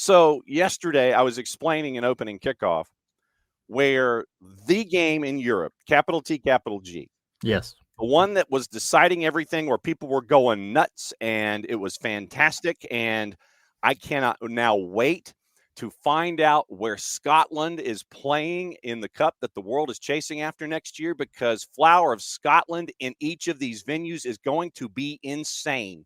So yesterday I was explaining an opening kickoff where the game in Europe, capital T, capital G. Yes. The one that was deciding everything, where people were going nuts, and it was fantastic. And I cannot now wait to find out where Scotland is playing in the cup that the world is chasing after next year, because Flower of Scotland in each of these venues is going to be insane.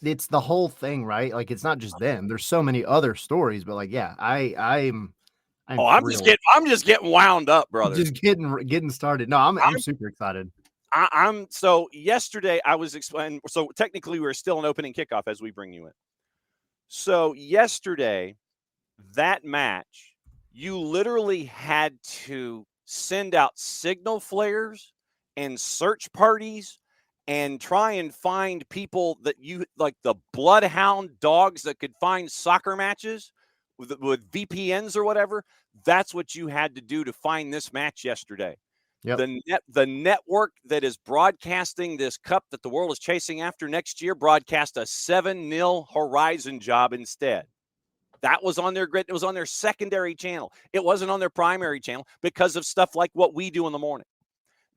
It's the whole thing, right? Like, it's not just them. There's so many other stories, but like, yeah, I'm I'm just getting wound up, brother. Just getting started. No, I'm super excited. So yesterday I was explaining. So technically we're still an opening kickoff as we bring you in. So yesterday, that match, you literally had to send out signal flares and search parties and try and find people that you like, the bloodhound dogs that could find soccer matches with VPNs or whatever. That's what you had to do to find this match yesterday. Yep. The network that is broadcasting this cup that the world is chasing after next year broadcast a 7-0 Horizon job instead. That was on their grid. It was on their secondary channel. It wasn't on their primary channel because of stuff like what we do in the morning.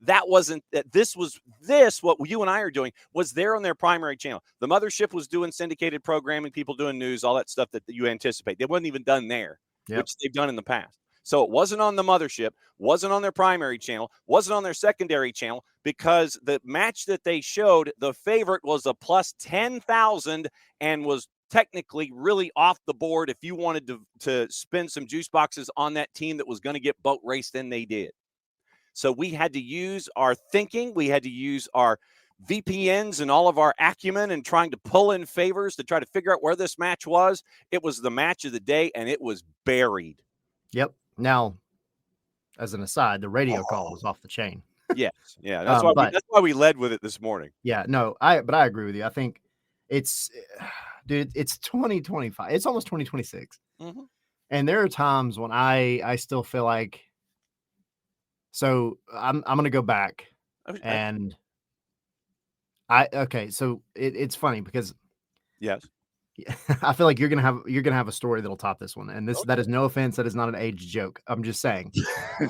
That wasn't that. This what you and I are doing was there on their primary channel. The mothership was doing syndicated programming, people doing news, all that stuff that you anticipate. They wasn't even done there, which they've done in the past. So it wasn't on the mothership, wasn't on their primary channel, wasn't on their secondary channel, because the match that they showed, the favorite was a plus 10,000 and was technically really off the board if you wanted to spend some juice boxes on that team that was going to get boat raced, and they did. So we had to use our thinking. We had to use our VPNs and all of our acumen and trying to pull in favors to try to figure out where this match was. It was the match of the day, and it was buried. Yep. Now, as an aside, the radio call was off the chain. Yes. Yeah. That's why we led with it this morning. Yeah. No, but I agree with you. I think it's 2025. It's almost 2026. Mm-hmm. And there are times when I still feel like, so I'm going to go back and so it's funny because yes, I feel like you're gonna have a story that'll top this one, and that is no offense. That is not an age joke. I'm just saying.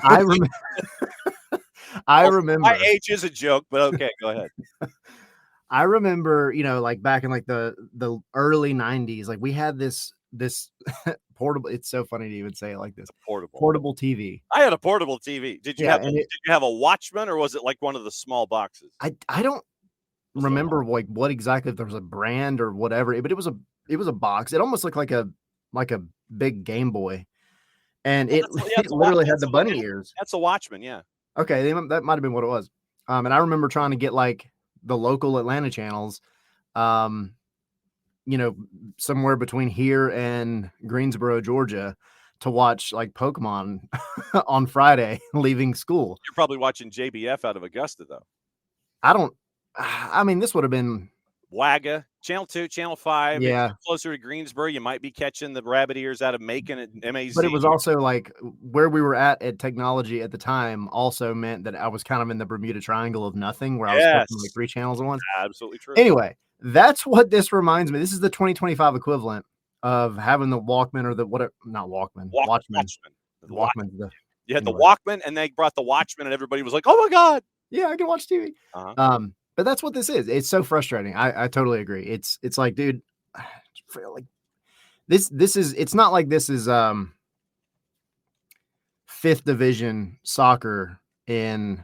I remember. My age is a joke, but okay, go ahead. I remember, like back in like the early 90s, like we had this portable. It's so funny to even say it like this. Portable TV. I had a portable TV. Did you have a Watchman, or was it like one of the small boxes? I don't remember like what exactly, if there was a brand or whatever, but it was a box. It almost looked like a big Game Boy, and it literally had the bunny ears. That's a Watchman, yeah. Okay, that might have been what it was. And I remember trying to get like the local Atlanta channels, somewhere between here and Greensboro, Georgia, to watch like Pokemon on Friday leaving school. You're probably watching JBF out of Augusta, though. This would have been Wagga, Channel 2, Channel 5. Yeah. If you're closer to Greensboro, you might be catching the rabbit ears out of Macon at MAZ. But it was also like where we were at technology at the time also meant that I was kind of in the Bermuda Triangle of nothing, where I was catching like 3 channels at once. Absolutely true. Anyway, that's what this reminds me. This is the 2025 equivalent of having the Walkman, or the not Walkman, Watchman. The Walkman. You had the Walkman, and they brought the Watchman, and everybody was like, "Oh my god, yeah, I can watch TV." But that's what this is. It's so frustrating. I totally agree. It's like, dude, like this is. It's not like this is 5th division soccer in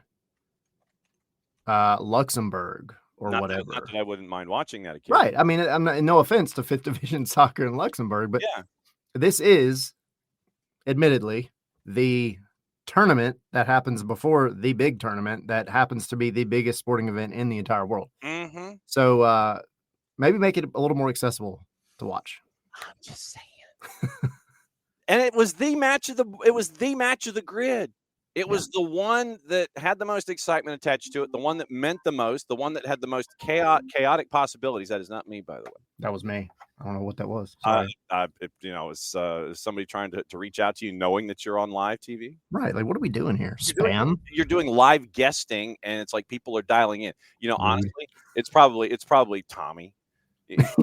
Luxembourg or whatever. Not that I wouldn't mind watching that again. Right. I mean, I'm not, no offense to 5th division soccer in Luxembourg, but this is admittedly the tournament that happens before the big tournament that happens to be the biggest sporting event in the entire world. Mm-hmm. So maybe make it a little more accessible to watch. I'm just saying. And it was the match of the grid. It was the one that had the most excitement attached to it, the one that meant the most, the one that had the most chaotic possibilities. That is not me, by the way. That was me. I don't know what that was. Is somebody trying to reach out to you knowing that you're on live TV? Right. Like, what are we doing here? Spam? You're doing live guesting, and it's like people are dialing in. Honestly, it's probably Tommy.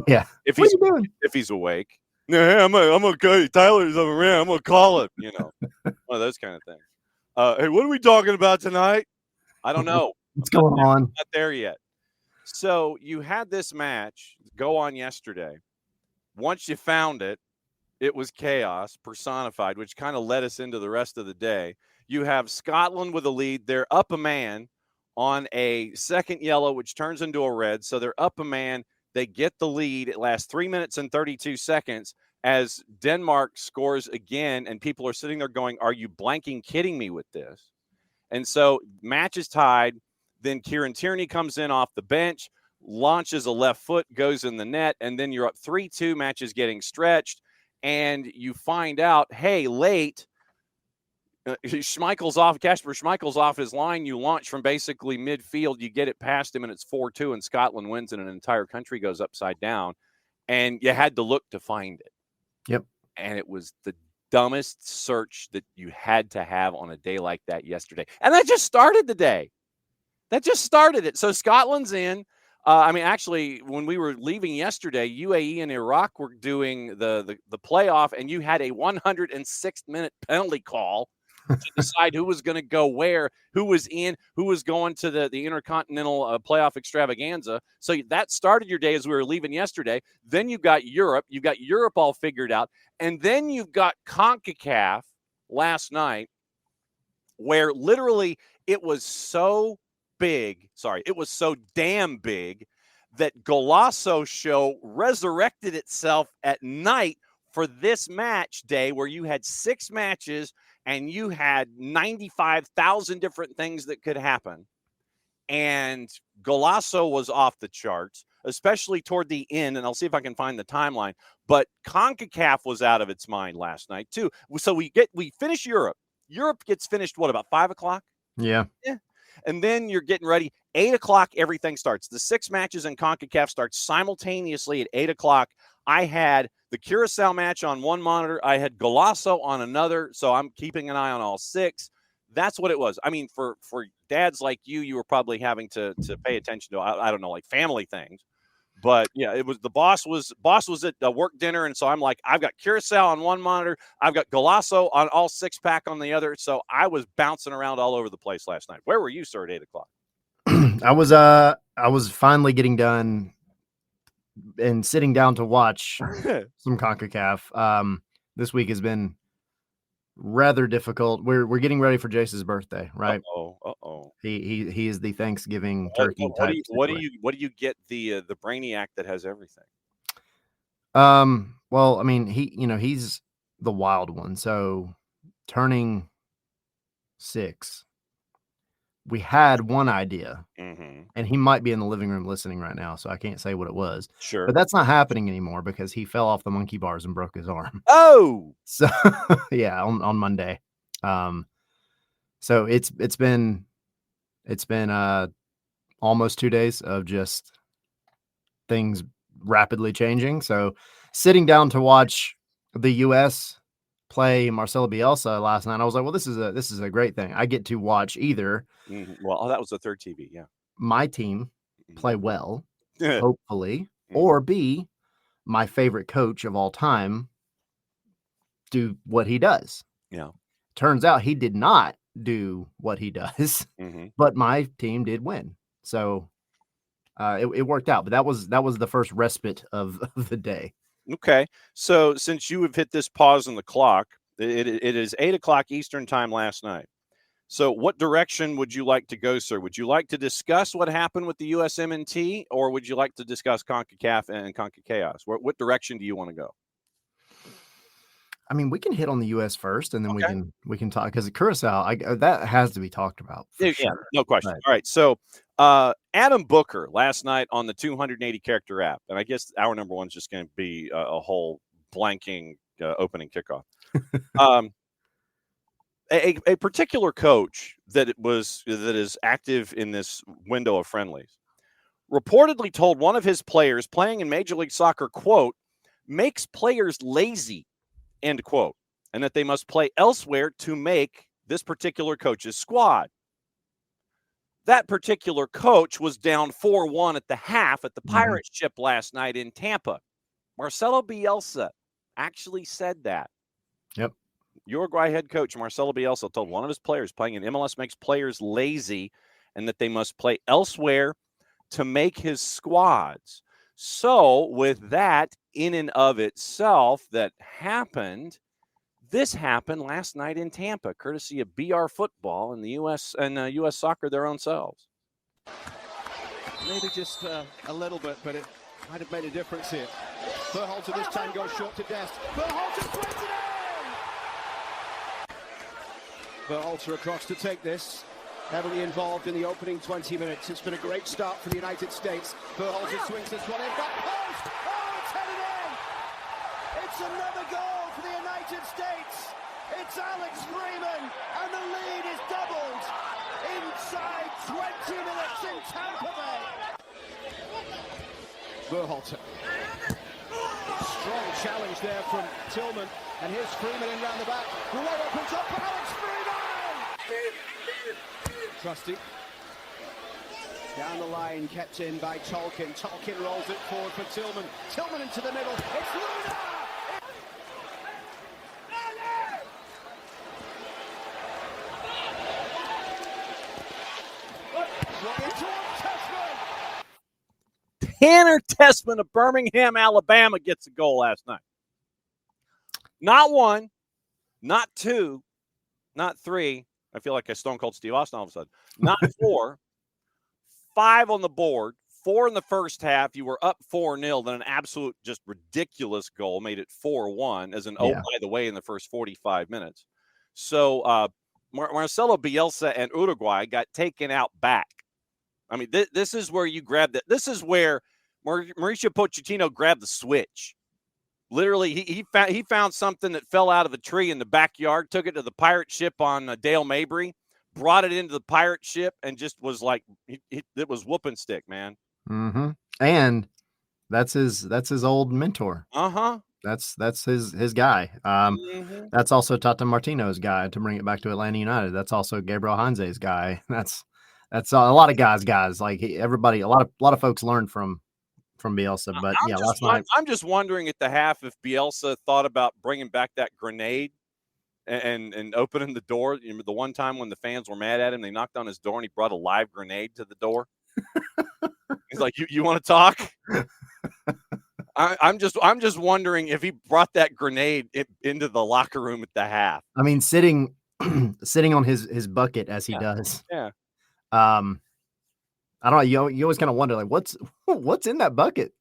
Yeah. If What are you doing? if he's awake. Yeah, I'm okay. Tyler's over around. I'm gonna call him. One of those kind of things. Hey, what are we talking about tonight? I don't know. What's going on? Not there yet. So you had this match go on yesterday. Once you found it, it was chaos personified, which kind of led us into the rest of the day. You have Scotland with a lead. They're up a man on a second yellow, which turns into a red. So they're up a man. They get the lead. It lasts 3 minutes and 32 seconds as Denmark scores again. And people are sitting there going, are you blanking kidding me with this? And so match is tied. Then Kieran Tierney comes in off the bench, launches a left foot, goes in the net, and then you're up 3-2, match is getting stretched. And you find out, hey, late, Kasper Schmeichel's off his line. You launch from basically midfield. You get it past him, and it's 4-2, and Scotland wins, and an entire country goes upside down. And you had to look to find it. Yep. And it was the dumbest search that you had to have on a day like that yesterday. And that just started the day. That just started it. So Scotland's in. Actually, when we were leaving yesterday, UAE and Iraq were doing the playoff, and you had a 106th minute penalty call to decide who was going to go where, who was in, who was going to the Intercontinental playoff extravaganza. So that started your day as we were leaving yesterday. Then you've got Europe. You've got Europe all figured out. And then you've got CONCACAF last night, where literally it was so big. Sorry, it was so damn big that Golasso show resurrected itself at night for this match day, where you had 6 matches and you had 95,000 different things that could happen. And Golasso was off the charts, especially toward the end. And I'll see if I can find the timeline. But CONCACAF was out of its mind last night too. So we finish Europe. Europe gets finished, what, about 5 o'clock? Yeah. And then you're getting ready. 8 o'clock, everything starts. The 6 matches in CONCACAF start simultaneously at 8 o'clock. I had the Curacao match on one monitor. I had Golasso on another. So I'm keeping an eye on all 6. That's what it was. I mean, for dads like you were probably having to pay attention to, I don't know, like family things. But yeah, it was the boss was at a work dinner. And so I'm like, I've got Curacao on one monitor. I've got Golasso on all 6-pack on the other. So I was bouncing around all over the place last night. Where were you, sir, at 8 o'clock? I was finally getting done and sitting down to watch some CONCACAF. This week has been rather difficult. We're getting ready for Jace's birthday, right? Uh-oh. He is the Thanksgiving turkey. What do you get the brainiac that has everything? Well, I mean, he's the wild one. So turning 6, we had one idea, and he might be in the living room listening right now, so I can't say what it was. Sure. But that's not happening anymore because he fell off the monkey bars and broke his arm. Oh! So, yeah, on Monday. So it's been almost 2 days of just things rapidly changing. So sitting down to watch the U.S. play Marcelo Bielsa last night, I was like, well, this is a great thing. I get to watch either. Well, that was the third TV, yeah. My team play well, hopefully, or B, my favorite coach of all time do what he does. Yeah. Turns out he did not do what he does, but my team did win. So it worked out. But that was the first respite of the day. Okay. So since you have hit this pause on the clock, it is 8 o'clock Eastern time last night. So what direction would you like to go, sir? Would you like to discuss what happened with the USMNT, or would you like to discuss CONCACAF and CONCACAF? What direction do you want to go? I mean, we can hit on the U.S. first, and then we can talk, because Curacao, that has to be talked about. Yeah, sure. No question. Right. All right. So Adam Booker last night on the 280 character app, and I guess our number one is just going to be a whole blanking opening kickoff. A particular coach that is active in this window of friendlies reportedly told one of his players playing in Major League Soccer, quote, makes players lazy, end quote, and that they must play elsewhere to make this particular coach's squad. that particular coach was down 4-1 at the half at the Pirate ship last night in Tampa. Marcelo Bielsa actually said that. Yep. Uruguay head coach Marcelo Bielsa told one of his players playing in MLS makes players lazy and that they must play elsewhere to make his squads. So with that in and of itself that happened, this happened last night in Tampa, courtesy of BR Football and the U.S. and U.S. Soccer their own selves. Maybe just a little bit, but it might have made a difference here. Berhalter this time goes short to Dest. Berhalter threads it in! Berhalter across to take this. Heavily involved in the opening 20 minutes. It's been a great start for the United States. Berhalter swings this one in. Back post! Oh, it's headed in! It's another goal for the United States. It's Alex Freeman, and the lead is doubled inside 20 minutes in Tampa Bay. Berhalter. Strong challenge there from Tillman, and here's Freeman in round the back. The way opens up for Alex Freeman! Trusty. Down the line, kept in by Tolkien. Tolkien rolls it forward for Tillman. Tillman into the middle. It's Luna! Tanner Tessman of Birmingham, Alabama gets a goal last night. Not one, not two, not three. I feel like I Stone Cold Steve Austin all of a sudden. Not four, 5 on the board, 4 in the first half. You were up 4-0, then an absolute just ridiculous goal made it 4-1 as an by the way in the first 45 minutes. So Marcelo Bielsa and Uruguay got taken out back. I mean, this is where you grab that. This is where Mauricio Pochettino grabbed the switch. Literally, he found something that fell out of a tree in the backyard, took it to the pirate ship on Dale Mabry, brought it into the pirate ship, and just was like, it was whooping stick, man. Mm-hmm. And that's his old mentor. Uh-huh. That's his guy. That's also Tata Martino's guy, to bring it back to Atlanta United. That's also Gabriel Hanze's guy. That's a lot of guys. Like everybody, a lot of folks learned from Bielsa. But last night I'm just wondering at the half if Bielsa thought about bringing back that grenade and opening the door. You know, the one time when the fans were mad at him, they knocked on his door and he brought a live grenade to the door. He's like, "You want to talk?" I'm just wondering if he brought that grenade into the locker room at the half. I mean, sitting on his bucket as he does. Yeah. I don't know. You always kind of wonder, like, what's in that bucket?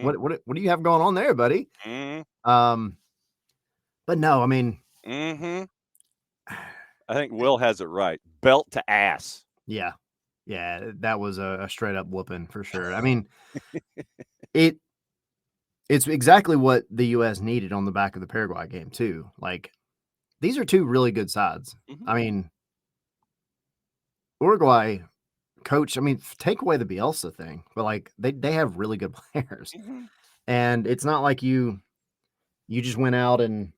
What do you have going on there, buddy? But no, I mean, I think Will has it right. Belt to ass. Yeah, that was a straight up whooping for sure. I mean, it's exactly what the U.S. needed on the back of the Paraguay game too. Like, these are two really good sides. I mean, Uruguay coach, I mean, take away the Bielsa thing, but like they have really good players. And it's not like you just went out and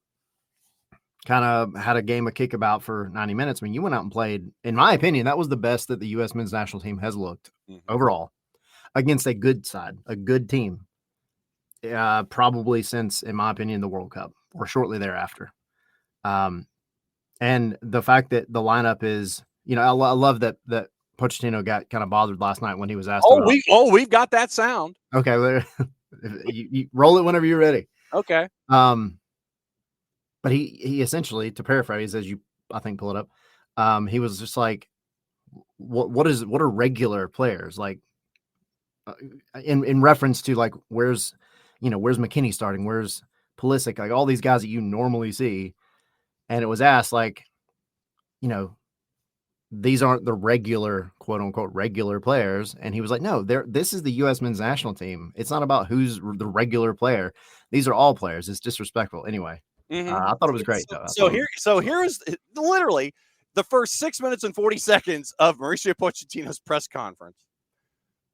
kind of had a game of kickabout for 90 minutes. I mean, you went out and played, in my opinion, that was the best that the U.S. men's national team has looked overall against a good side, a good team, probably since, in my opinion, the World Cup or shortly thereafter. And the fact that the lineup is, I love that Pochettino got kind of bothered last night when he was asked. We've got that sound. Okay. You roll it whenever you're ready. Okay. But he essentially, to paraphrase, as you, I think, pull it up, he was just like, what are regular players like, in reference to like, where's McKinney starting? Where's Pulisic? Like all these guys that you normally see. And it was asked like, these aren't the regular, quote unquote, regular players. And he was like, no, this is the U.S. men's national team. It's not about who's the regular player. These are all players. It's disrespectful. Anyway, I thought it was great though. So here's literally the first 6 minutes and 40 seconds of Mauricio Pochettino's press conference.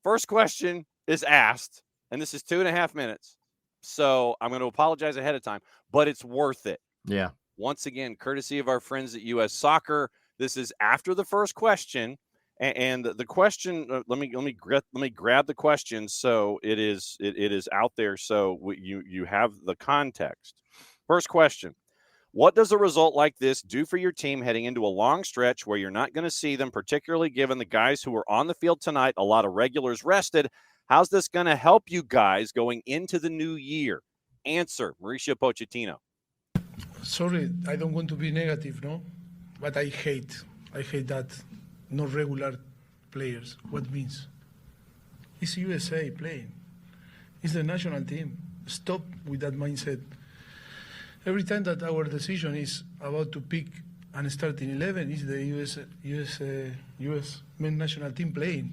First question is asked, and this is 2.5 minutes. So I'm going to apologize ahead of time, but it's worth it. Yeah. Once again, courtesy of our friends at U.S. Soccer. This is after the first question, And the question, let me grab the question so it is out there so you have the context. First question: what does a result like this do for your team heading into a long stretch where you're not going to see them, particularly given the guys who are on the field tonight, a lot of regulars rested? How's this going to help you guys going into the new year? Answer: Mauricio Pochettino. Sorry, I don't want to be negative, no? But I hate that not regular players. What means? It's USA playing. It's the national team. Stop with that mindset. Every time that our decision is about to pick and start in 11, is the US men's national team playing.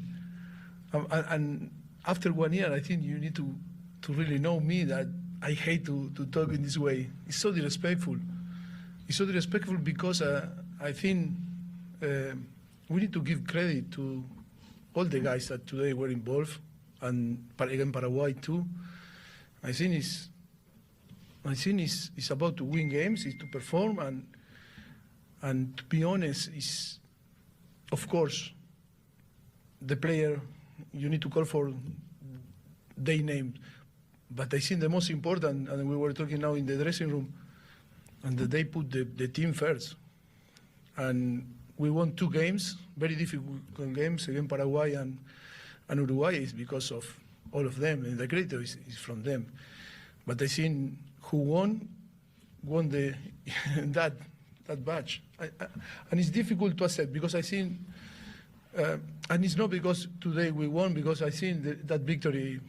And after 1 year, I think you need to really know me that I hate to talk in this way. It's so disrespectful. It's so disrespectful because I think we need to give credit to all the guys that today were involved, and again Paraguay too. I think it's about to win games, it's to perform, and to be honest, is of course the player you need to call for their name. But I think the most important, and we were talking now in the dressing room, and that they put the team first. And we won 2 games, very difficult games against Paraguay and Uruguay, is because of all of them, and the credit is from them. But I think who won the that match. And it's difficult to accept because I think, and it's not because today we won, because I think that victory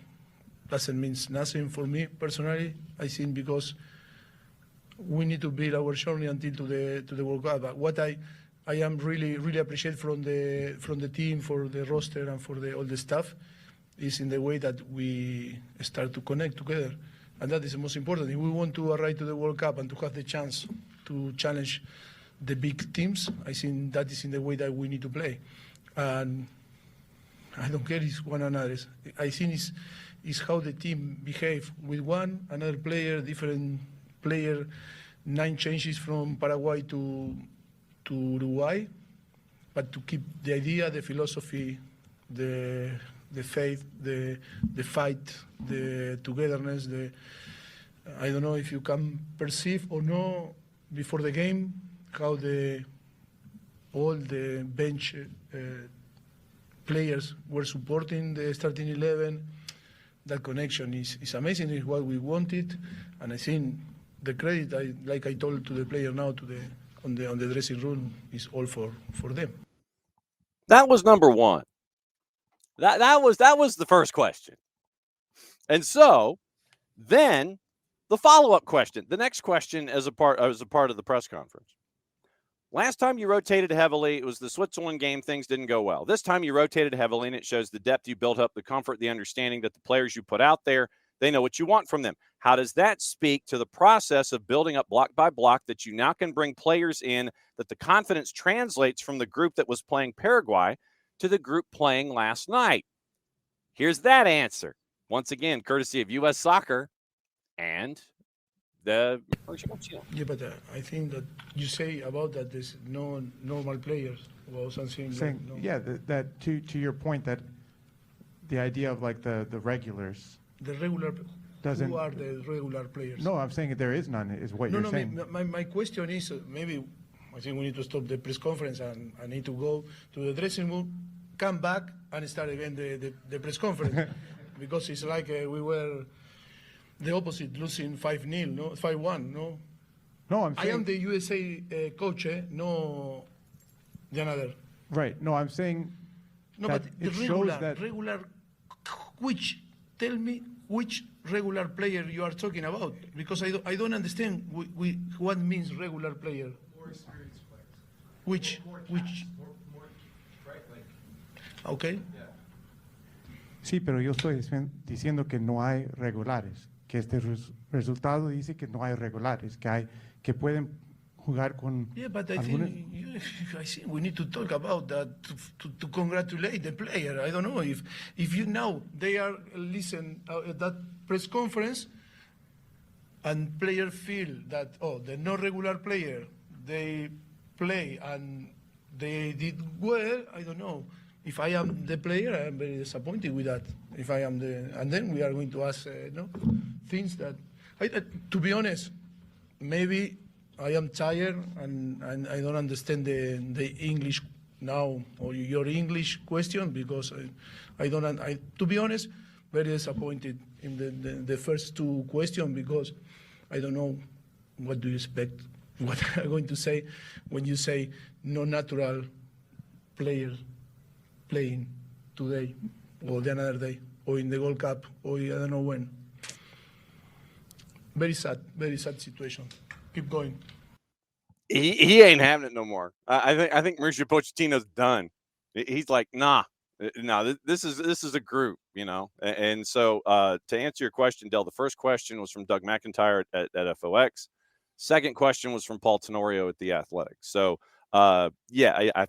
doesn't mean nothing for me personally. I think because we need to build our journey until to the World Cup. But what I am really appreciate from the team, for the roster, and for all the staff, is in the way that we start to connect together, and that is the most important. If we want to arrive to the World Cup and to have the chance to challenge the big teams, I think that is in the way that we need to play. And I don't care it's one another. I think it's how the team behave with another player, different player, 9 changes from Paraguay to Uruguay, but to keep the idea, the philosophy, the faith, the fight, the togetherness. I don't know if you can perceive or no before the game how all the bench players were supporting the starting 11. That connection is amazing. It's what we wanted, and I think the credit, like I told to the player now, on the dressing room, is all for them. That was number one. That was the first question. And so then the follow-up question, the next question as a part of the press conference. Last time you rotated heavily, it was the Switzerland game. Things didn't go well. This time you rotated heavily, and it shows the depth you built up, the comfort, the understanding that the players you put out there, they know what you want from them. How does that speak to the process of building up block by block, that you now can bring players in, that the confidence translates from the group that was playing Paraguay to the group playing last night? Here's that answer. Once again, courtesy of U.S. Soccer and the... Yeah, but I think that you say about that there's no normal players or something. Saying, no. Yeah, that to your point, that the idea of like the regulars. The regular, doesn't, who are the regular players? No, I'm saying there is none, is what you're saying. My question is, maybe I think we need to stop the press conference and I need to go to the dressing room, come back and start again the press conference. Because it's like we were the opposite, losing 5-0, no? 5-1, no? No, I'm saying... I am the USA coach, no the another. Right, no, I'm saying no, that but the it shows that... Tell me which regular player you are talking about, because I don't understand what means regular player. More experienced players. Which? More, right? Like, okay. Yeah. Sí, pero yo estoy diciendo que no hay regulares, que este resultado dice que no hay regulares, que pueden jugar con... Yeah, but I think we need to talk about that to congratulate the player. I don't know if you now they are listen at that press conference and player feel that the no regular player they play and they did well. I don't know. if I am the player, I am very disappointed with that. If I am and then we are going to ask, things that, to be honest, maybe I am tired and I don't understand the English now, or your English question, because to be honest, very disappointed in the first two questions, because I don't know what do you expect, what I'm going to say when you say no natural players playing today or the another day or in the Gold Cup or I don't know when. Very sad situation. Keep going. He ain't having it no more. I think Mauricio Pochettino's done. He's like, nah. No, this is a group, and so to answer your question, Del, the first question was from Doug McIntyre at FOX. Second question was from Paul Tenorio at The Athletic. So, I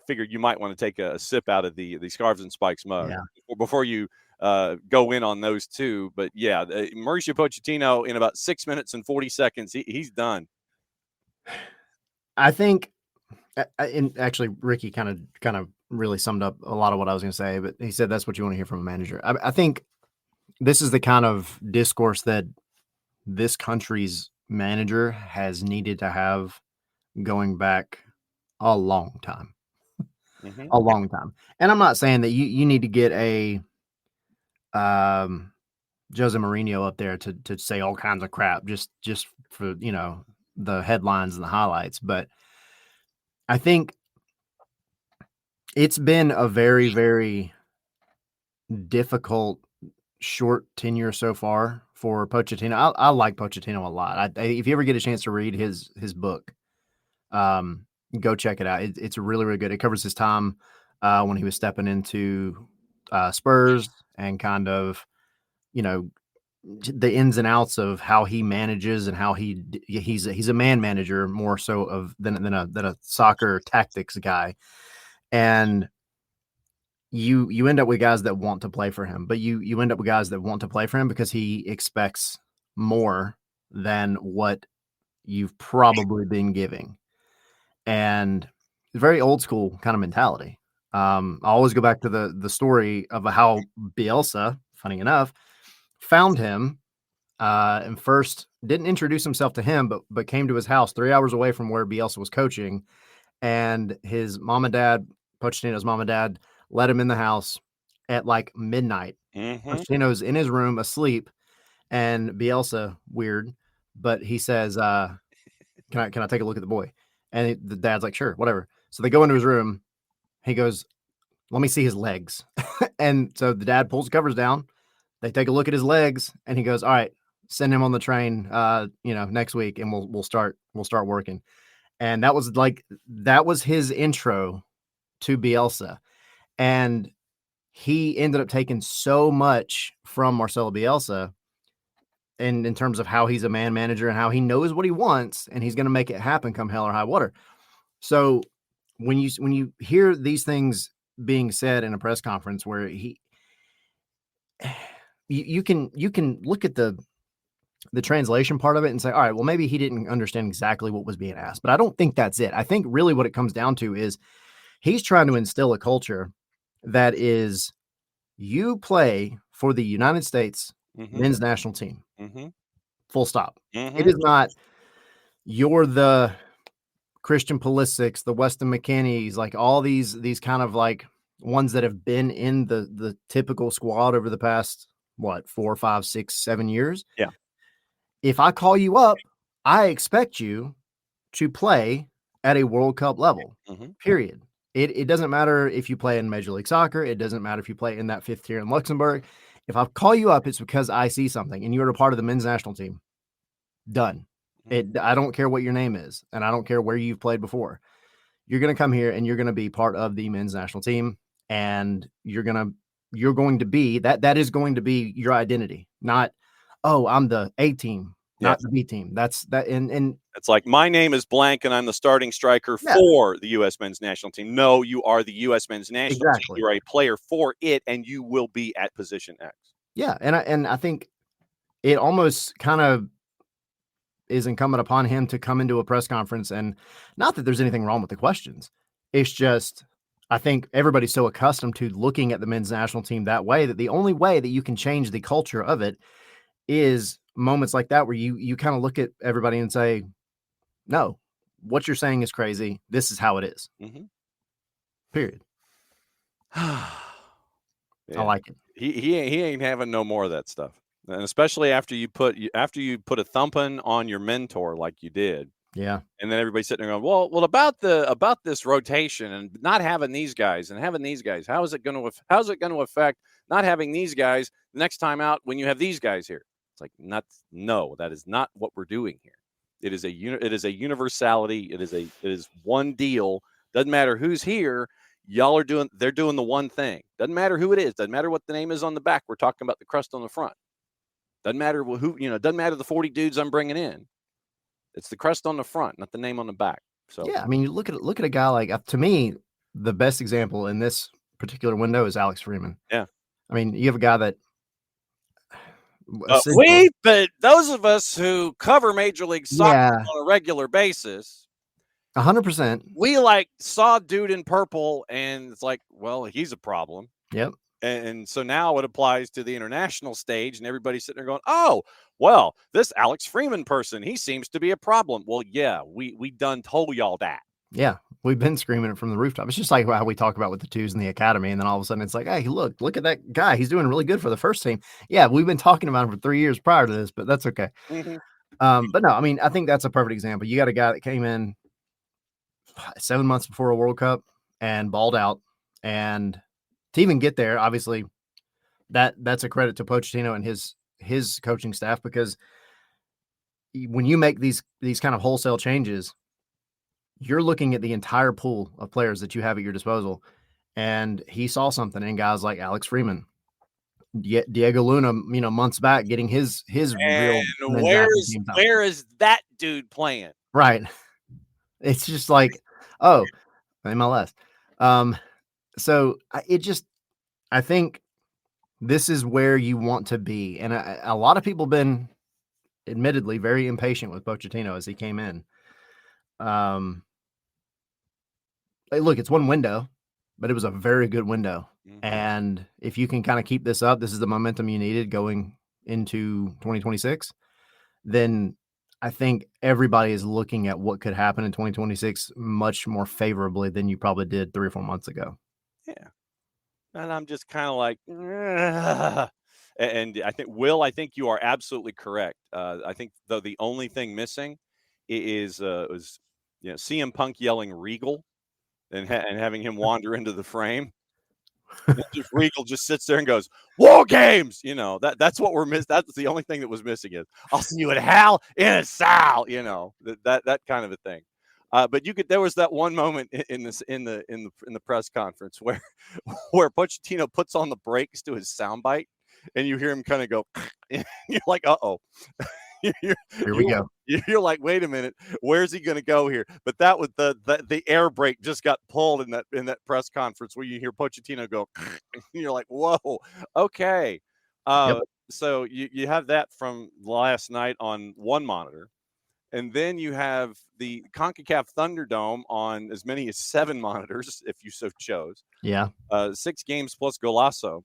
figured you might want to take a sip out of the Scarves and Spikes mug before you go in on those two. But yeah, Mauricio Pochettino in about 6 minutes and 40 seconds, he's done. I think, and actually, Ricky kind of really summed up a lot of what I was going to say, but he said that's what you want to hear from a manager. I think this is the kind of discourse that this country's manager has needed to have going back a long time. Mm-hmm. A long time. And I'm not saying that you need to get a Jose Mourinho up there to say all kinds of crap just for, the headlines and the highlights. But I think it's been a very, very difficult short tenure so far for Pochettino. I like Pochettino a lot. If you ever get a chance to read his book, go check it out. It's really, really good. It covers his time when he was stepping into Spurs and kind of, the ins and outs of how he manages and how he's a man manager more so than a soccer tactics guy. And you end up with guys that want to play for him, but you end up with guys that want to play for him because he expects more than what you've probably been giving. And it's very old school kind of mentality. I always go back to the story of how Bielsa, funny enough, found him and first didn't introduce himself to him, but came to his house 3 hours away from where Bielsa was coaching. And his mom and dad, Pochettino's mom and dad, let him in the house at like midnight. Mm-hmm. Pochettino's in his room asleep, and Bielsa, weird, but he says, can I take a look at the boy? And the dad's like, sure, whatever. So they go into his room. He goes, let me see his legs. And so the dad pulls the covers down. They take a look at his legs, and he goes, all right, send him on the train, next week, and we'll start working. And that was his intro to Bielsa. And he ended up taking so much from Marcelo Bielsa in terms of how he's a man manager and how he knows what he wants, and he's going to make it happen come hell or high water. So when you hear these things being said in a press conference where you can look at the translation part of it and say, all right, well, maybe he didn't understand exactly what was being asked, but I don't think that's it. I think really what it comes down to is he's trying to instill a culture that is, you play for the United States men's national team. Mm-hmm. Full stop. Mm-hmm. It is not, you're the Christian Pulisic's, the Weston McKennies, like all these kind of like ones that have been in the typical squad over the past, 4, 5, 6, 7 years. Yeah. If I call you up, I expect you to play at a World Cup level, period. It doesn't matter if you play in Major League Soccer. It doesn't matter if you play in that 5th tier in Luxembourg. If I call you up, it's because I see something and you're a part of the men's national team. Done. I don't care what your name is, and I don't care where you've played before. You're going to come here and you're going to be part of the men's national team, and you're going to be that is going to be your identity. Not, oh, I'm the A team, not the B team. That's that. And it's like, my name is blank and I'm the starting striker for the U.S. men's national team. No, you are the U.S. men's national team. You're a player for it, and you will be at position X. Yeah. And I think it almost kind of is incumbent upon him to come into a press conference, and not that there's anything wrong with the questions. It's just, I think everybody's so accustomed to looking at the men's national team that way that the only way that you can change the culture of it is moments like that where you kind of look at everybody and say, no, what you're saying is crazy. This is how it is. Mm-hmm. Period. Yeah. I like it. He ain't having no more of that stuff, and especially after you put a thumping on your mentor like you did. Yeah. And then everybody's sitting there going, well, about this rotation and not having these guys and having these guys, how's it going to affect not having these guys the next time out when you have these guys here? It's like, no, that is not what we're doing here. It is a universality. It is one deal. Doesn't matter who's here. They're doing the one thing. Doesn't matter who it is. Doesn't matter what the name is on the back. We're talking about the crust on the front. Doesn't matter who, doesn't matter the 40 dudes I'm bringing in. It's the crest on the front, not the name on the back. So yeah, I mean, you look at a guy like, to me, the best example in this particular window is Alex Freeman. Yeah, I mean, you have a guy that but those of us who cover Major League Soccer on a regular basis, 100%, we saw dude in purple, and it's like, well, he's a problem. Yep. And so now it applies to the international stage, and everybody's sitting there going, oh, well, this Alex Freeman person, he seems to be a problem. Well, yeah, we done told y'all that. Yeah, we've been screaming it from the rooftop. It's just like how we talk about with the twos in the academy, and then all of a sudden it's like, hey, look at that guy. He's doing really good for the first team. Yeah, we've been talking about him for 3 years prior to this, but that's okay. Mm-hmm. But no, I mean, I think that's a perfect example. You got a guy that came in 7 months before a World Cup and balled out, and to even get there, obviously, that's a credit to Pochettino and his coaching staff, because when you make these kind of wholesale changes, you're looking at the entire pool of players that you have at your disposal. And he saw something in guys like Alex Freeman, Diego Luna, months back, getting his and real. Where is that dude playing? Right. It's just like, oh, MLS. So I think this is where you want to be. And a lot of people have been admittedly very impatient with Pochettino as he came in. Look, it's one window, but it was a very good window. Mm-hmm. And if you can kind of keep this up, this is the momentum you needed going into 2026, then I think everybody is looking at what could happen in 2026 much more favorably than you probably did 3 or 4 months ago. Yeah. And I'm just kind of like, ugh. And I think you are absolutely correct. I think though the only thing missing is CM Punk yelling Regal and having him wander into the frame. Just Regal just sits there and goes, "War games!" That's what we're missing. That's the only thing that was missing is, "I'll see you at Hal in a Sal." That kind of a thing. But there was that one moment in the press conference where Pochettino puts on the brakes to his soundbite, and you hear him kind of go, and you're like, "Uh-oh." Here we go. You're like, wait a minute, where's he going to go here? But that was the air brake just got pulled in that press conference where you hear Pochettino go, and you're like, whoa, okay. So you have that from last night on one monitor, and then you have the CONCACAF Thunderdome on as many as 7 monitors if you so chose. Yeah, 6 games plus Golasso.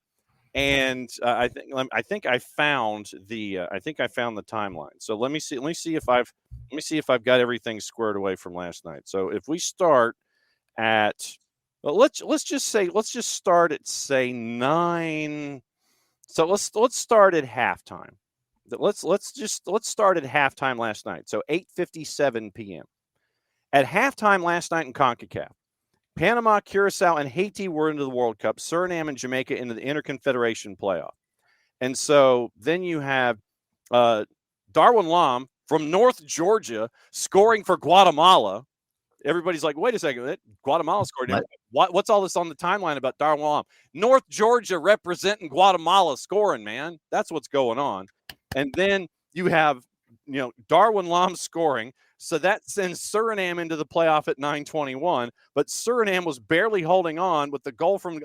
And I think I found the timeline. So let me see if I've got everything squared away from last night. So if we start at, let's just start at say 9. So let's start at halftime. Let's start at halftime last night. So 8:57 p.m. At halftime last night in CONCACAF, Panama, Curacao, and Haiti were into the World Cup. Suriname and Jamaica into the Interconfederation playoff. And so then you have Darwin Lam from North Georgia scoring for Guatemala. Everybody's like, wait a second, Guatemala scored. What's all this on the timeline about Darwin Lam? North Georgia representing Guatemala scoring, man. That's what's going on. And then you have, Darwin Lam scoring. So that sends Suriname into the playoff at 9:21, but Suriname was barely holding on with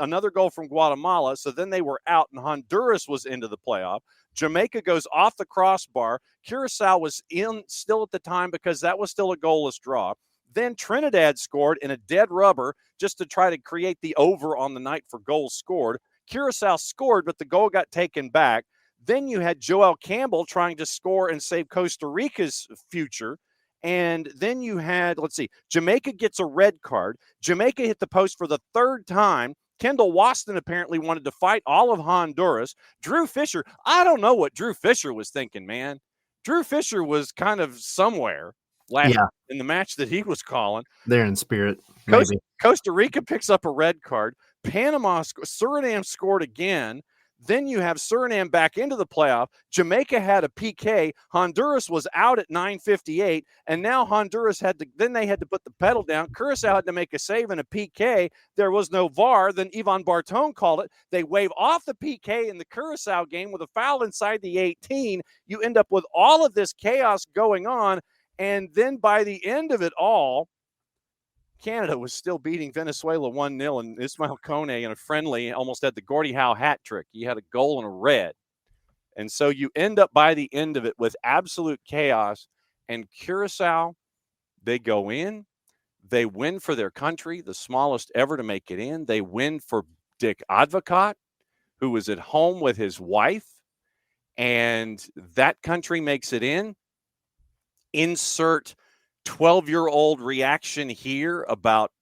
another goal from Guatemala. So then they were out, and Honduras was into the playoff. Jamaica goes off the crossbar. Curacao was in still at the time because that was still a goalless draw. Then Trinidad scored in a dead rubber just to try to create the over on the night for goals scored. Curacao scored, but the goal got taken back. Then you had Joel Campbell trying to score and save Costa Rica's future. And then you had, let's see, Jamaica gets a red card. Jamaica hit the post for the third time. Kendall Waston apparently wanted to fight all of Honduras. Drew Fisher, I don't know what Drew Fisher was thinking, man. Drew Fisher was kind of somewhere in the match that he was calling. They're in spirit. Costa Rica picks up a red card. Suriname scored again. Then you have Suriname back into the playoff. Jamaica had a PK. Honduras was out at 9:58, and now Honduras had to put the pedal down. Curacao had to make a save and a PK. There was no VAR. Then Ivan Bartone called it. They wave off the PK in the Curacao game with a foul inside the 18. You end up with all of this chaos going on, and then by the end of it all, Canada was still beating Venezuela 1-0, and Ismail Kone in a friendly almost had the Gordie Howe hat trick. He had a goal and a red. And so you end up by the end of it with absolute chaos. And Curacao, they go in. They win for their country, the smallest ever to make it in. They win for Dick Advocat, who was at home with his wife. And that country makes it in. Insert 12-year-old reaction here about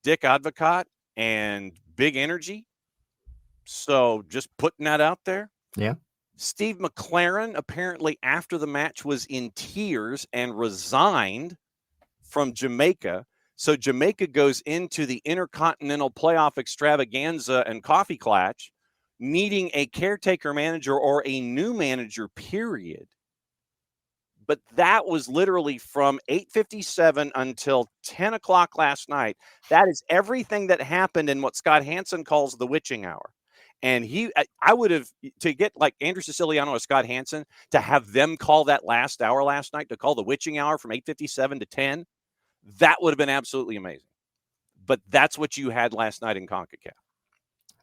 Dick Advocat and big energy. So just putting that out there. Yeah. Steve McLaren apparently after the match was in tears and resigned from Jamaica. So Jamaica goes into the Intercontinental Playoff Extravaganza and Coffee Clatch needing a caretaker manager or a new manager, period. But that was literally from 8:57 until 10 o'clock last night. That is everything that happened in what Scott Hansen calls the witching hour. And I would have, to get like Andrew Siciliano or Scott Hansen, to have them call that last hour last night, to call the witching hour from 8:57 to 10, that would have been absolutely amazing. But that's what you had last night in CONCACAF.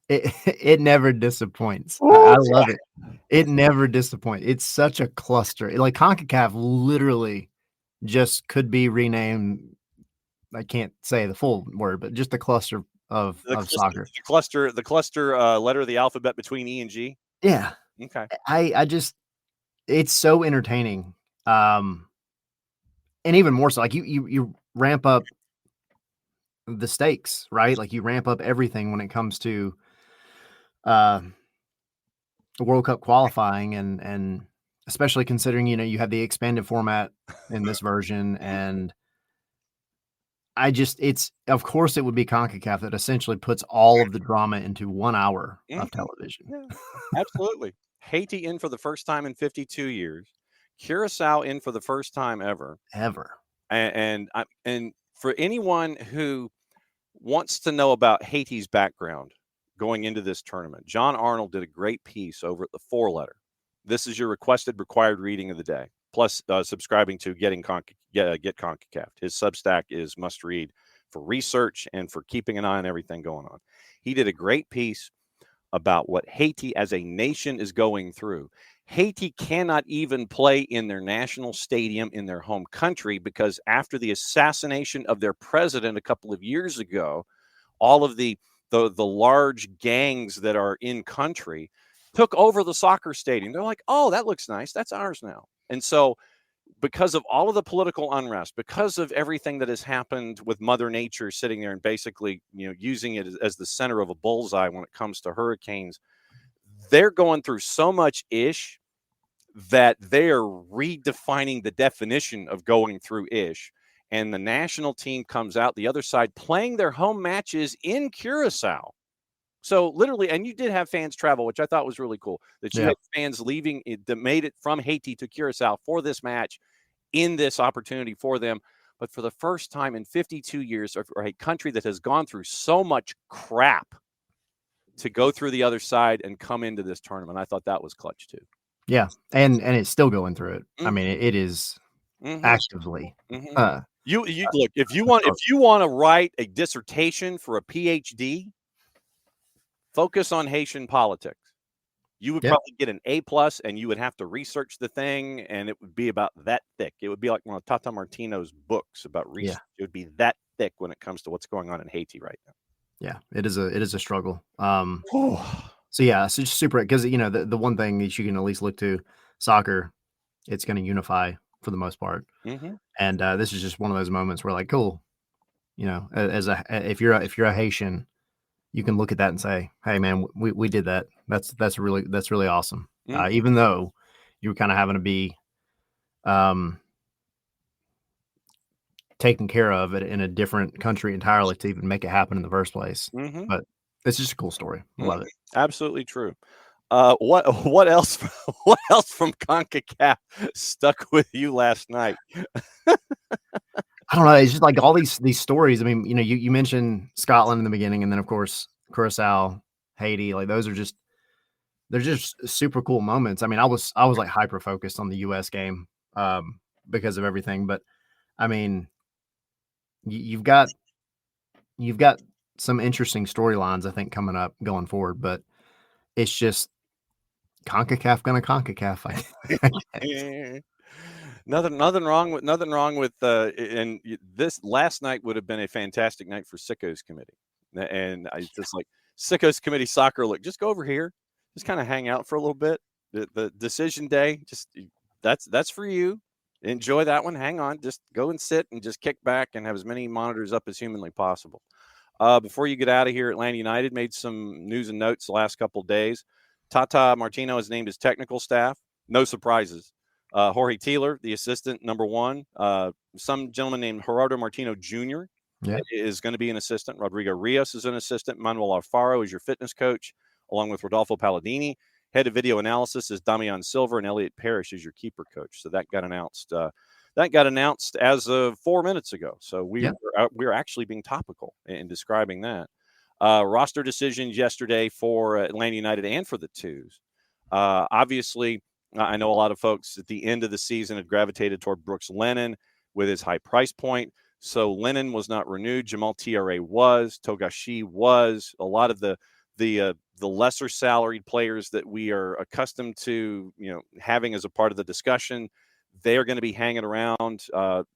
It never disappoints. I love it. It never disappoints. It's such a cluster. Like CONCACAF literally just could be renamed. I can't say the full word, but just a cluster of soccer. The cluster letter of the alphabet between E and G. Yeah. Okay. I just, it's so entertaining. And even more so, like you ramp up the stakes, right? Like you ramp up everything when it comes to World Cup qualifying, and especially considering, you have the expanded format in this version. And of course it would be CONCACAF that essentially puts all of the drama into 1 hour of television. Yeah, absolutely. Haiti in for the first time in 52 years. Curacao in for the first time ever. And for anyone who wants to know about Haiti's background going into this tournament, John Arnold did a great piece over at the 4-letter. This is your requested required reading of the day, plus subscribing to Get CONCACAF. His Substack is must read for research and for keeping an eye on everything going on. He did a great piece about what Haiti as a nation is going through. Haiti cannot even play in their national stadium in their home country because after the assassination of their president a couple of years ago, all of the large gangs that are in country took over the soccer stadium. They're like, oh, that looks nice. That's ours now. And so because of all of the political unrest, because of everything that has happened with Mother Nature sitting there and basically, using it as the center of a bullseye when it comes to hurricanes, they're going through so much ish that they are redefining the definition of going through ish. And the national team comes out the other side playing their home matches in Curacao. So literally, and you did have fans travel, which I thought was really cool, that you had fans leaving that made it from Haiti to Curacao for this match in this opportunity for them. But for the first time in 52 years, or a country that has gone through so much crap to go through the other side and come into this tournament, I thought that was clutch too. Yeah. And it's still going through it. I mean, it is actively. You look, if you want to write a dissertation for a PhD, focus on Haitian politics. You would Yep. probably get an A+, and you would have to research the thing, and it would be about that thick. It would be like one of Tata Martino's books about research. It would be that thick when it comes to what's going on in Haiti right now. Yeah, it is a struggle. So yeah, it's just super, because the one thing that you can at least look to, soccer, it's going to unify for the most part. And this is just one of those moments where, like, cool, if you're a Haitian, you can look at that and say, hey man, we did that. That's really awesome. Even though you were kind of having to be taken care of it in a different country entirely to even make it happen in the first place. But it's just a cool story. I love it. Absolutely true. What else from CONCACAF stuck with you last night? I don't know. It's just like all these stories. I mean, you mentioned Scotland in the beginning, and then of course Curacao, Haiti. Like they're just super cool moments. I mean, I was like hyper focused on the US game because of everything. But I mean, you've got some interesting storylines, I think, coming up going forward. But it's just CONCACAF gonna CONCACAF. I guess. Nothing wrong with and this last night would have been a fantastic night for Sickos Committee. And I just like Sickos Committee soccer. Look, just go over here, just kind of hang out for a little bit. The decision day, just that's for you. Enjoy that one. Hang on, just go and sit and just kick back and have as many monitors up as humanly possible. Before you get out of here, Atlanta United made some news and notes the last couple of days. Tata Martino has named his technical staff. No surprises. Jorge Taylor, the assistant, number one. Some gentleman named Gerardo Martino Jr. Is going to be an assistant. Rodrigo Rios is an assistant. Manuel Alfaro is your fitness coach, along with Rodolfo Palladini. Head of video analysis is Damian Silver, and Elliot Parrish is your keeper coach. So that got announced. As of 4 minutes ago. So we're actually being topical in describing that. Roster decisions yesterday for Atlanta United and for the Twos. Obviously, I know a lot of folks at the end of the season had gravitated toward Brooks Lennon with his high price point. So Lennon was not renewed. Jamal TRA was. Togashi was. A lot of the lesser salaried players that we are accustomed to, having as a part of the discussion, they are going to be hanging around.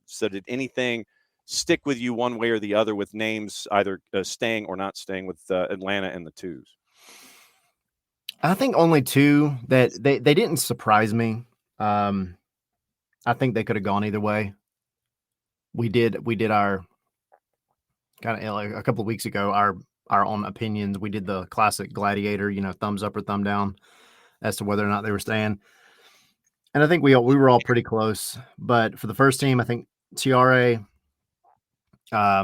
So did anything stick with you one way or the other with names either staying or not staying with Atlanta and the Twos? I think only two that they didn't surprise me. I think they could have gone either way. We did our kind of like a couple of weeks ago, our own opinions. We did the classic gladiator, thumbs up or thumb down as to whether or not they were staying. And I think we were all pretty close. But for the first team, I think TRA, I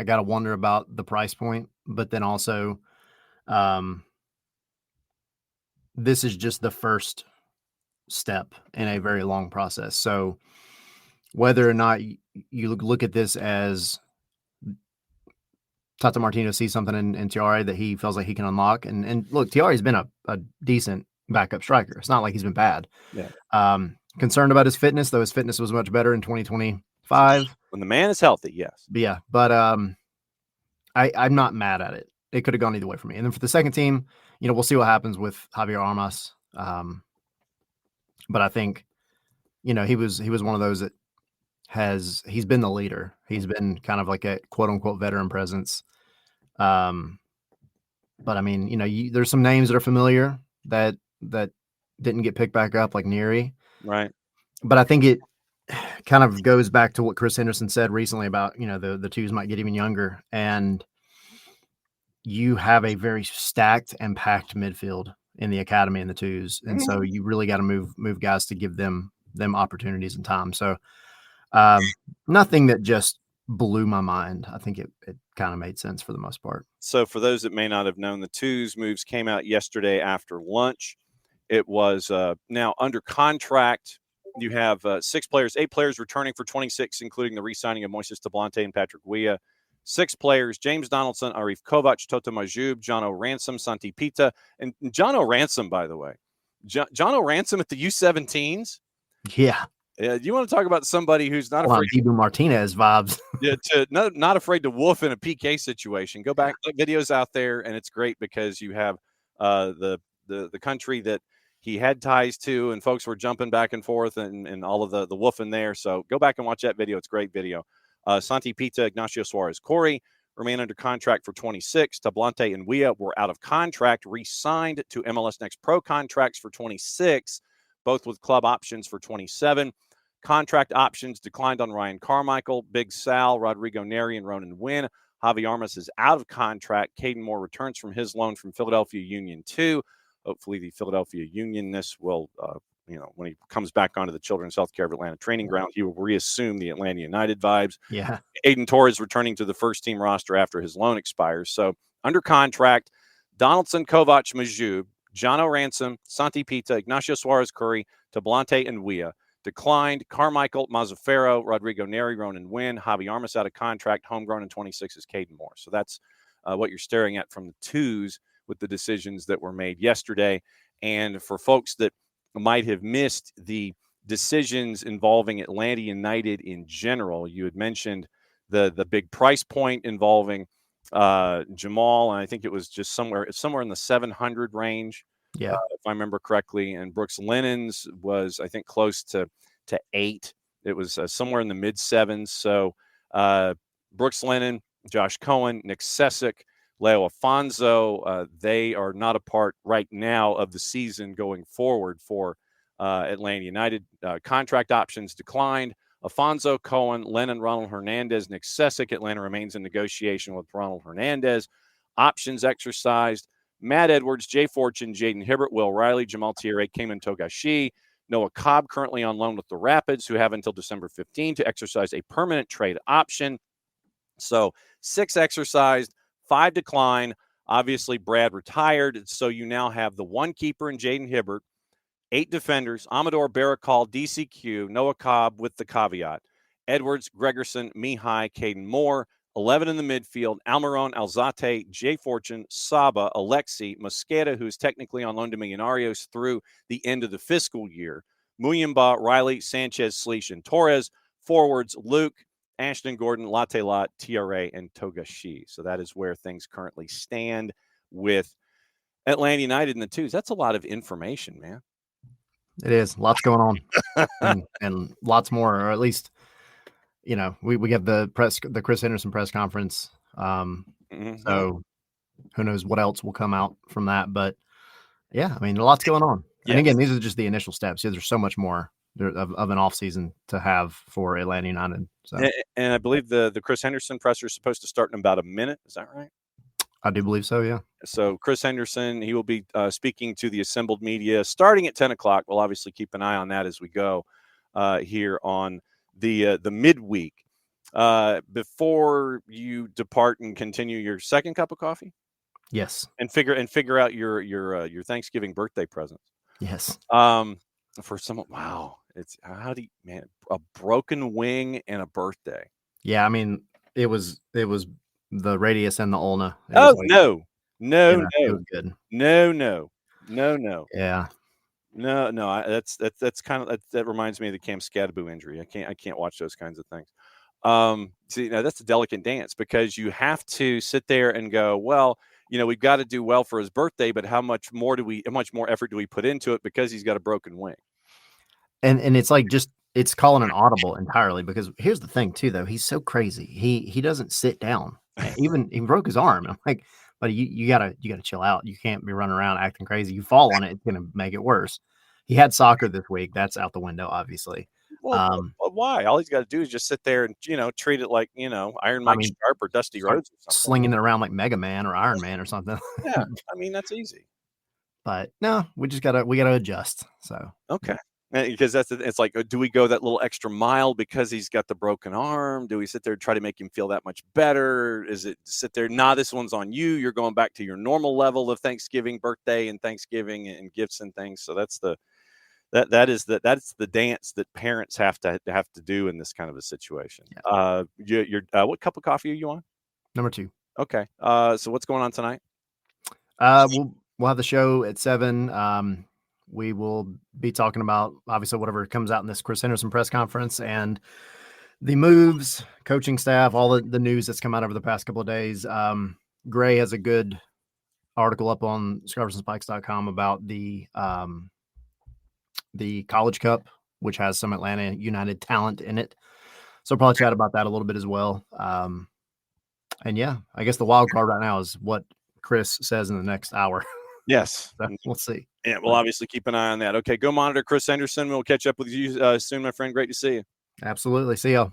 got to wonder about the price point, but then also, this is just the first step in a very long process. So whether or not you look at this as Tata Martino sees something in TRA that he feels like he can unlock, and look, TRA has been a decent backup striker. It's not like he's been bad. Concerned about his fitness, though his fitness was much better in 2025. When the man is healthy, yes. Yeah, but I'm not mad at it. It could have gone either way for me. And then for the second team, we'll see what happens with Javier Armas. But I think, he was one of those that he's been the leader. He's been kind of like a quote unquote veteran presence. But I mean, there's some names that are familiar that didn't get picked back up, like Neary. Right. But I think it kind of goes back to what Chris Henderson said recently about, the Twos might get even younger, and you have a very stacked and packed midfield in the academy and the Twos. And so you really got to move guys to give them opportunities and time. So nothing that just blew my mind. I think it kind of made sense for the most part. So for those that may not have known, the Twos moves came out yesterday after lunch. It was now under contract. You have 8 players returning for 26, including the re-signing of Moises Tablante and Patrick Weah. 6 players: James Donaldson, Arif Kovac, Toto Majub, John O'Ransom, Santi Pita. And John O'Ransom, by the way. John O'Ransom at the U17s. Yeah. You want to talk about somebody who's not afraid Ibu Martinez vibes. not afraid to woof in a PK situation. Go back, videos out there, and it's great because you have the country that he had ties to, and folks were jumping back and forth and all of the woofing there. So go back and watch that video. It's a great video. Santi Pita, Ignacio Suarez Corey remain under contract for 26. Tablante and Weah were out of contract, re-signed to MLS Next Pro contracts for 26, both with club options for 27. Contract options declined on Ryan Carmichael, Big Sal, Rodrigo Neri, and Ronan Wynn. Javi Armas is out of contract. Caden Moore returns from his loan from Philadelphia Union 2. Hopefully the Philadelphia Unionness will, when he comes back onto the Children's Healthcare of Atlanta training ground, he will reassume the Atlanta United vibes. Yeah. Aiden Torres returning to the first team roster after his loan expires. So under contract, Donaldson, Kovac, Majub, Jono Ransom, Santi Pita, Ignacio Suarez Curry, Tablante, and Weah. Declined Carmichael, Mazzaferro, Rodrigo Neri, Ronan Wynn, Javi Armas out of contract, homegrown in 26 is Caden Moore. So that's what you're staring at from the twos with the decisions that were made yesterday. And for folks that might have missed the decisions involving Atlanta United in general, you had mentioned the big price point involving Jamal, and I think it was just somewhere in the 700 range. Yeah, if I remember correctly. And Brooks Lennon's was, I think, close to 8. It was somewhere in the mid 7s. So Brooks Lennon, Josh Cohen, Nick Sessick, Leo Afonso, they are not a part right now of the season going forward for Atlanta United. Contract options declined. Afonso, Cohen, Lennon, Ronald Hernandez, Nick Sessick. Atlanta remains in negotiation with Ronald Hernandez. Options exercised. Matt Edwards, Jay Fortune, Jaden Hibbert, Will Riley, Jamal Thierry, Cayman Togashi, Noah Cobb currently on loan with the Rapids, who have until December 15 to exercise a permanent trade option. So 6 exercised, 5 decline. Obviously, Brad retired, so you now have the 1 keeper in Jaden Hibbert, 8 defenders, Amador Baracall, DCQ, Noah Cobb with the caveat, Edwards, Gregerson, Mihai, Caden Moore, 11 in the midfield, Almiron, Alzate, Jay Fortune, Saba, Alexi, Mosqueda, who's technically on loan to Millonarios through the end of the fiscal year, Muyimba, Riley, Sanchez, Sleesh, and Torres. Forwards, Luke, Ashton Gordon, Latte Lot, TRA, and Togashi. So that is where things currently stand with Atlanta United in the twos. That's a lot of information, man. It is. Lots going on. and lots more, or at least, we have the Chris Henderson press conference. So who knows what else will come out from that. But yeah, I mean, lots going on. Yes. And again, these are just the initial steps. There's so much more of an off season to have for Atlanta United. So. And I believe the Chris Henderson presser is supposed to start in about a minute. Is that right? I do believe so, yeah. So Chris Henderson, he will be speaking to the assembled media starting at 10 o'clock. We'll obviously keep an eye on that as we go here on the midweek. Before you depart and continue your second cup of coffee? Yes. And figure out your Thanksgiving birthday presents. Yes. For someone, wow. It's a broken wing and a birthday. Yeah, I mean, it was the radius and the ulna. No. It was good. No. Yeah. No. That's kind of that reminds me of the Cam Scadaboo injury. I can't watch those kinds of things. See, now that's a delicate dance because you have to sit there and go, well, we've got to do well for his birthday, but how much more effort do we put into it because he's got a broken wing? And it's like it's calling an audible entirely, because here's the thing too, though. He's so crazy. He doesn't sit down. Even he broke his arm. I'm like, but you gotta chill out. You can't be running around acting crazy. You fall on it, it's gonna make it worse. He had soccer this week. That's out the window, obviously. Well, why? All he's got to do is just sit there and treat it like Iron Mike Sharp or Dusty Rhodes or something, slinging it around like Mega Man or Iron Man or something. Yeah, I mean that's easy. But no, we gotta adjust. So okay. Because it's like, do we go that little extra mile because he's got the broken arm? Do we sit there and try to make him feel that much better? Is it sit there? Nah, this one's on you. You're going back to your normal level of Thanksgiving, birthday, and Thanksgiving and gifts and things. So that's the dance that parents have to do in this kind of a situation. Yeah. What cup of coffee are you on? Number 2. Okay. So what's going on tonight? We'll have the show at 7. We will be talking about, obviously, whatever comes out in this Chris Henderson press conference and the moves, coaching staff, all the news that's come out over the past couple of days. Gray has a good article up on scarvesandspikes.com about the College Cup, which has some Atlanta United talent in it. So I'll probably chat about that a little bit as well. And yeah, I guess the wild card right now is what Chris says in the next hour. Yes. So we'll see. Yeah, we'll obviously keep an eye on that. Okay, go monitor Chris Henderson. We'll catch up with you soon, my friend. Great to see you. Absolutely. See y'all.